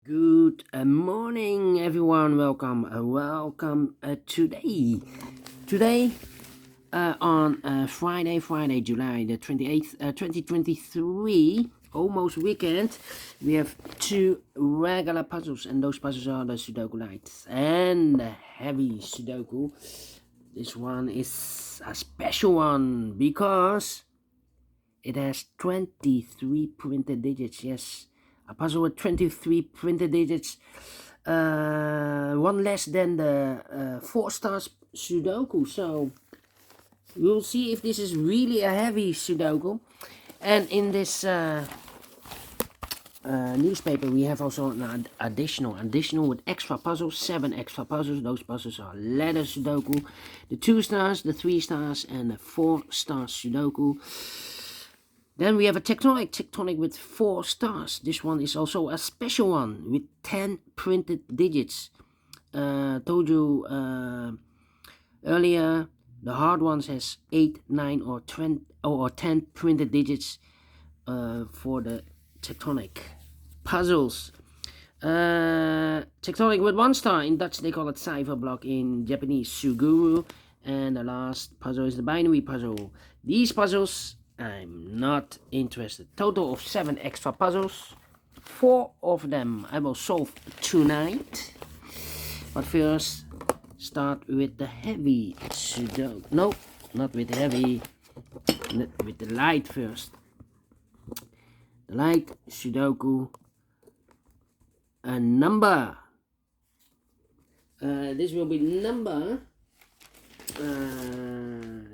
Good morning, everyone. Welcome. Today. On Friday, July the 28th, 2023, almost weekend. We have two regular puzzles, and those puzzles are the Sudoku Light and the heavy Sudoku. This one is a special one because it has 23 printed digits. Yes, a puzzle with 23 printed digits. One less than the 4 stars Sudoku. So we'll see if this is really a heavy Sudoku. And in this newspaper we have also an additional with extra puzzles, 7 extra puzzles. Those puzzles are letter Sudoku, the 2 stars, the 3 stars, and the 4 star Sudoku. Then we have a tectonic with 4 stars. This one is also a special one with 10 printed digits. Told you earlier, the hard ones has 8, 9, or 10 printed digits for the tectonic puzzles. Tectonic with 1 star. In Dutch they call it cipher block, in Japanese suguru. And the last puzzle is the binary puzzle. These puzzles I'm not interested. Total of 7 extra puzzles. 4 of them I will solve tonight. But first, start with the heavy Sudoku. No, not with the heavy. With the light first. The light Sudoku. A number. This will be number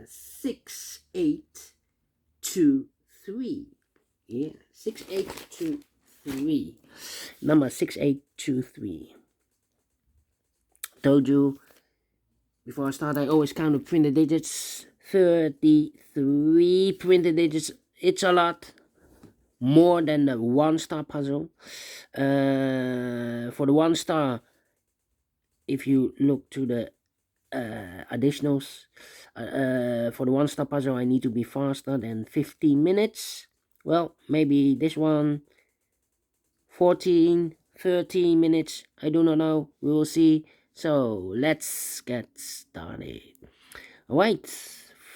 6823. Yeah, 6823. Number 6823. Told you before I start, I always count the printed digits. 33 printed digits. It's a lot. More than the 1 star puzzle. For the 1 star, if you look to the additionals, for the 1 star puzzle I need to be faster than 15 minutes. Well, maybe this one 14, 13 minutes, I do not know, we will see. So let's get started. Alright,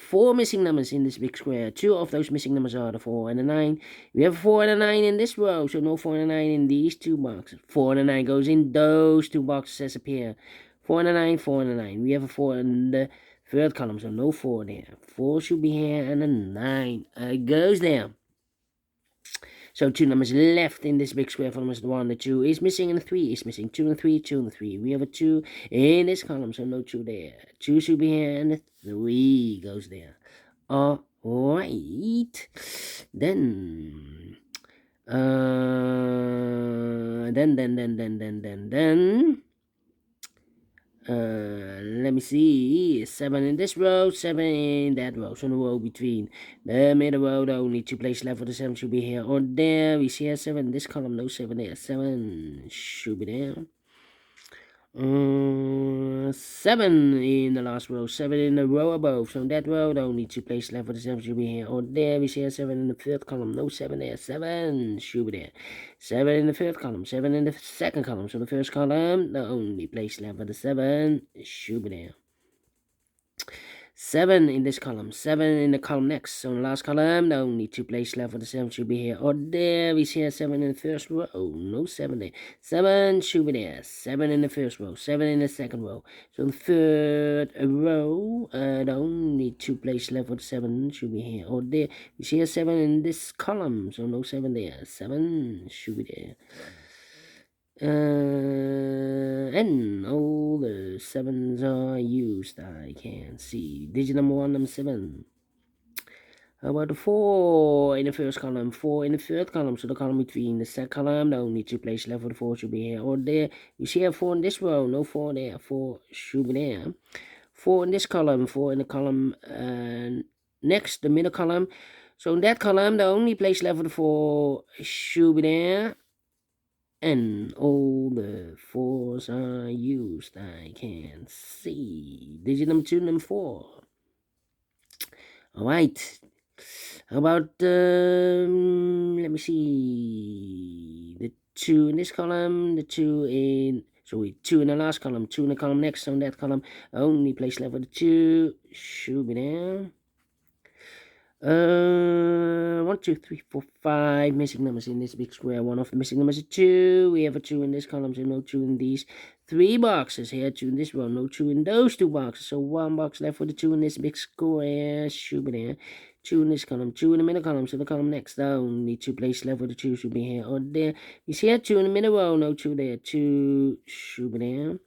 4 missing numbers in this big square. 2 of those missing numbers are the 4 and the 9. We have a 4 and a 9 in this row, so no 4 and a 9 in these 2 boxes. 4 and a 9 goes in those 2 boxes as appear. 4 and a 9, 4 and a 9. We have a 4 in the 3rd column, so no 4 there. 4 should be here, and a 9 goes there. So 2 numbers left in this big square. For numbers 1, the 2 is missing, and the 3 is missing. 2 and 3, 2 and 3. We have a 2 in this column, so no 2 there. 2 should be here, and the 3 goes there. Alright. Then let me see, 7 in this row, 7 in that row, so the row between the middle row, the only 2 places left for the 7 should be here or there. We see a 7 in this column, no 7 there. 7 should be there. 7 in the last row, 7 in the row above, so in that row, the only 2 places left for the 7 should be here or there. We see a 7 in the 3rd column, no 7 there. 7 should be there. 7 in the 3rd column, 7 in the 2nd column, so the 1st column, the only place left for the 7 should be there. 7 in this column, 7 in the column next, so in the last column, the only 2 places left for the 7 should be here or there. We see a 7 in the 1st row, no 7 there. 7 should be there. 7 in the 1st row, 7 in the 2nd row, so in the 3rd row, the only 2 places left for the 7 should be here or there. We see a 7 in this column, so no 7 there. 7 should be there. And all the 7s are used, I can see. Digit number 1, number 7. How about the 4 in the 1st column, 4 in the 3rd column, so the column between the 2nd column, the only 2 places left for the 4 should be here or there. You see a 4 in this row, no 4 there, 4 should be there. 4 in this column, 4 in the column next, the middle column, so in that column, the only place left for the 4 should be there. And all the 4s are used, I can see. Digit number 2, number 4. Alright. How about, let me see, the 2 in this column, the 2 in, sorry, 2 in the last column, 2 in the column next on that column, only place left for the 2, should be there. 1, 2, 3, 4, 5 missing numbers in this big square. One of the missing numbers is 2. We have a 2 in this column, so no 2 in these 3 boxes here. 2 in this row, no 2 in those 2 boxes. So 1 box left for the 2 in this big square. Should be there. 2 in this column, 2 in the middle column, so the column next. Only 2 places left for the 2 should be here or there. You see here, 2 in the middle row, no 2 there. 2 should be there.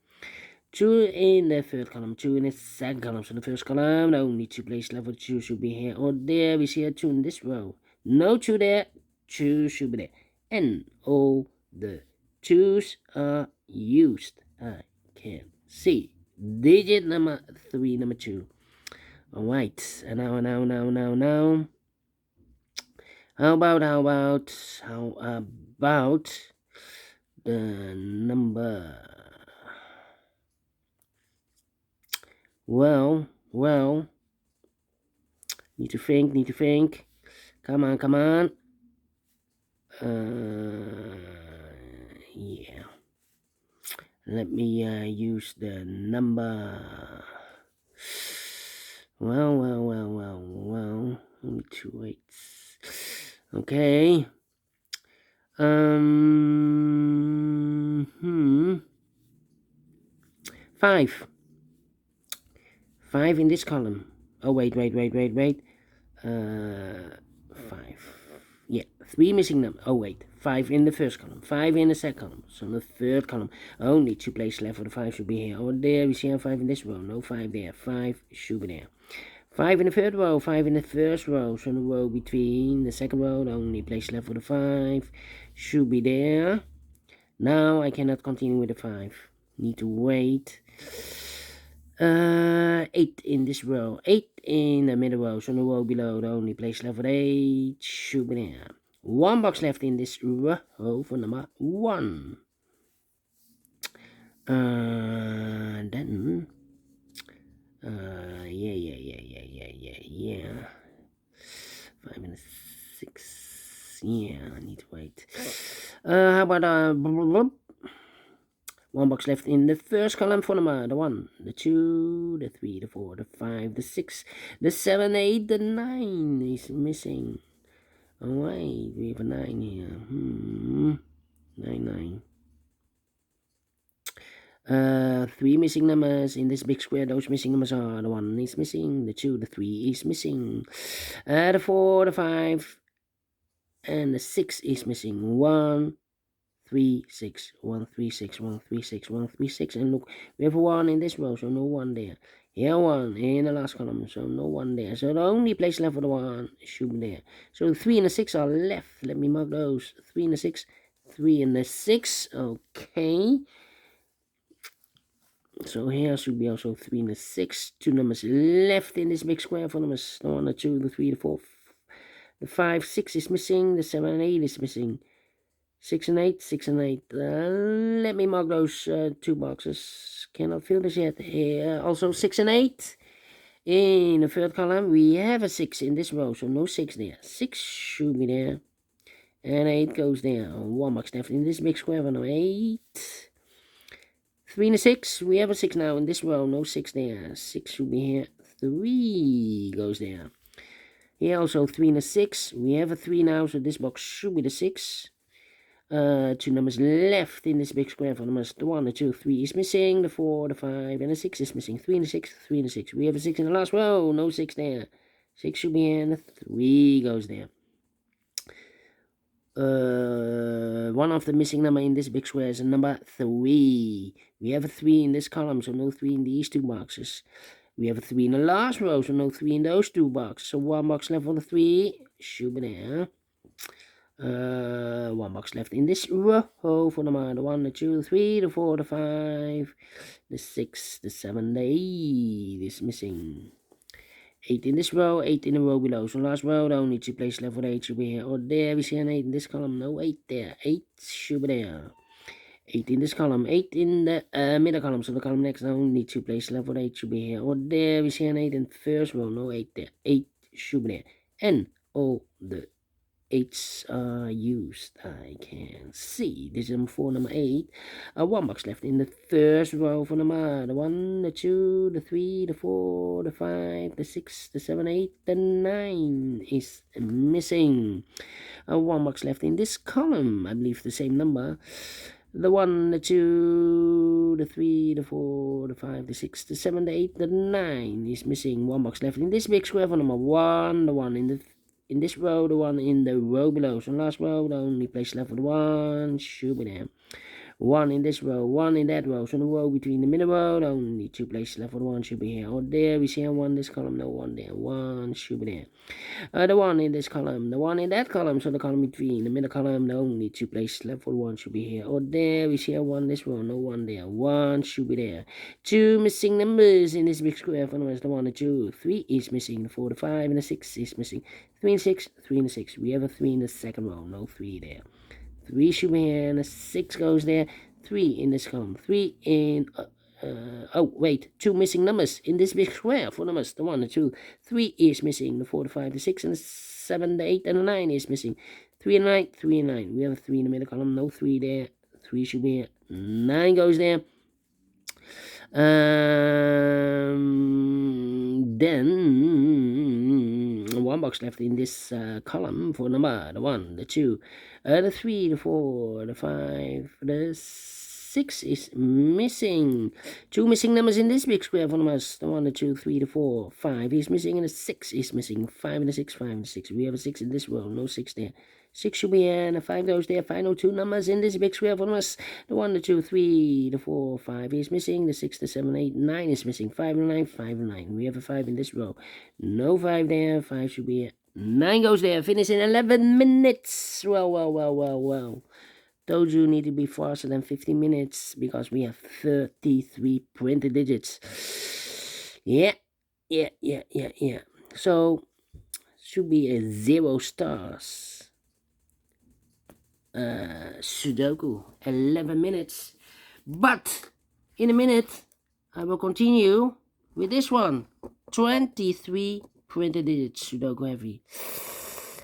2 in the third column, 2 in the second column. So the first column, only 2 places left for 2 should be here or there. We see a 2 in this row. No 2 there, 2 should be there. And all the 2's are used. I can see. Digit number 3, number 2. Alright, and now. How about the number? Well, need to think. Come on. Yeah. Let me use the number. Well. Only 2 weights. Okay. 5. 5 in this column. Oh, wait. 5. Yeah, 3 missing numbers. Oh, wait. 5 in the first column. 5 in the second column. So in the third column, only 2 places left for the 5 should be here or there. We see how 5 in this row. No 5 there. 5 should be there. 5 in the third row. 5 in the first row. So in the row between the second row, the only place left for the 5 should be there. Now I cannot continue with the 5. Need to wait. 8 in this row, 8 in the middle row, so the row below, the only place left for 8 should be there. 1 box left in this row for number 1. Then, yeah. 5 and 6, yeah, I need to wait. How about 1 box left in the first column for number the 1, the 2, the 3, the 4, the 5, the 6, the 7, 8, the 9 is missing. Alright, we have a 9 here. 9. 3 missing numbers in this big square. Those missing numbers are the 1 is missing, the 2, the 3 is missing, the 4, the 5, and the 6 is missing. 1, 3, 6, 1, 3, 6, 1, 3, 6, 1, 3, 6, and look, we have a 1 in this row, so no 1 there. Here 1 in the last column, so no 1 there. So the only place left for the 1 should be there. So the 3 and the 6 are left. Let me mark those. 3 and the 6, 3 and the 6. Okay. So here should be also 3 and the 6. 2 numbers left in this big square for numbers. The 1, the 2, the 3, the 4, the 5, 6 is missing. The 7 and 8 is missing. 6 and 8. Let me mark those 2 boxes. Cannot fill this yet. Here also 6 and 8. In the third column, we have a 6 in this row, so no 6 there. 6 should be there. And 8 goes there. 1 box left in this big square for number 8. 3 and a 6. We have a 6 now in this row, no 6 there. 6 should be here. 3 goes there. Here also 3 and a 6. We have a 3 now, so this box should be the 6. 2 numbers left in this big square for numbers. The 1, the 2, 3 is missing. The 4, the 5, and the 6 is missing. 3 and a 6, 3 and a 6. We have a 6 in the last row. No 6 there. 6 should be here, and the 3 goes there. One of the missing number in this big square is a number 3. We have a 3 in this column, so no 3 in these 2 boxes. We have a 3 in the last row, so no 3 in those 2 boxes. So 1 box left for the 3 should be there. 1 box left in this row for number the 1, the 2, the 3, the 4, the 5, the 6, the 7, the 8 is missing. 8 in this row, 8 in the row below. So last row, the only 2 places left for the 8 should be here or there. We see an 8 in this column, no 8 there. 8 should be there. 8 in this column, 8 in the middle column. So the column next, only 2 places left for the 8 should be here or there. We see an 8 in the first row, no 8 there. 8 should be there. And all the 8s are used. I can see. This is for number 8. 1 box left in the first row for number the 1, the 2, the 3, the 4, the 5, the 6, the 7, 8, the 9 is missing. 1 box left in this column. I believe the same number. The 1, the 2, the 3, the 4, the 5, the 6, the 7, the 8, the 9 is missing. 1 box left in this big square for number 1, the 1 in this row, the 1 in the row below. So last row, the only place left for the 1 should be there. 1 in this row, 1 in that row. So the row between the middle row, the only 2 places left for the 1 should be here or there. We see a 1 in this column, no 1 there. 1 should be there. The 1 in this column, the 1 in that column. So the column between the middle column, the only 2 places left for the 1 should be here or there. We see a 1 in this row, no 1 there. 1 should be there. 2 missing numbers in this big square for the 1, the 2. 3 is missing. The 4, the 5, and the 6 is missing. 3 and 6, 3 and 6. We have a 3 in the second row, no 3 there. 3 should be here, and a 6 goes there. 3 in this column. 3 in... oh, wait. 2 missing numbers in this big square for numbers. The 1, the 2. 3 is missing. The 4, the 5, the 6, and the 7, the 8, and the 9 is missing. 3 and 9, 3 and 9. We have a 3 in the middle column. No 3 there. 3 should be here. 9 goes there. Then 1 box left in this column for number the 1, the 2, the 3, the 4, the 5, the 6 is missing. 2 missing numbers in this big square for numbers. The 1, the 2, 3, the 4, 5 is missing, and the 6 is missing. 5 and the 6, 5 and the 6. We have a 6 in this row, no 6 there. 6 should be here, and the 5 goes there. Final 2 numbers in this big square for numbers. The 1, the 2, 3, the 4, 5 is missing. The 6, the 7, 8, 9 is missing. 5 and 9, 5 and 9. We have a 5 in this row. No 5 there. 5 should be here. 9 goes there. Finish in 11 minutes. Well. Told you need to be faster than 50 minutes because we have 33 printed digits. Yeah. So, should be a 0 stars. Sudoku, 11 minutes. But in a minute, I will continue with this one. 23 printed digits, Sudoku heavy.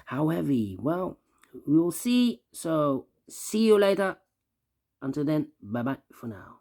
How heavy? Well, we will see. So, see you later. Until then, bye-bye for now.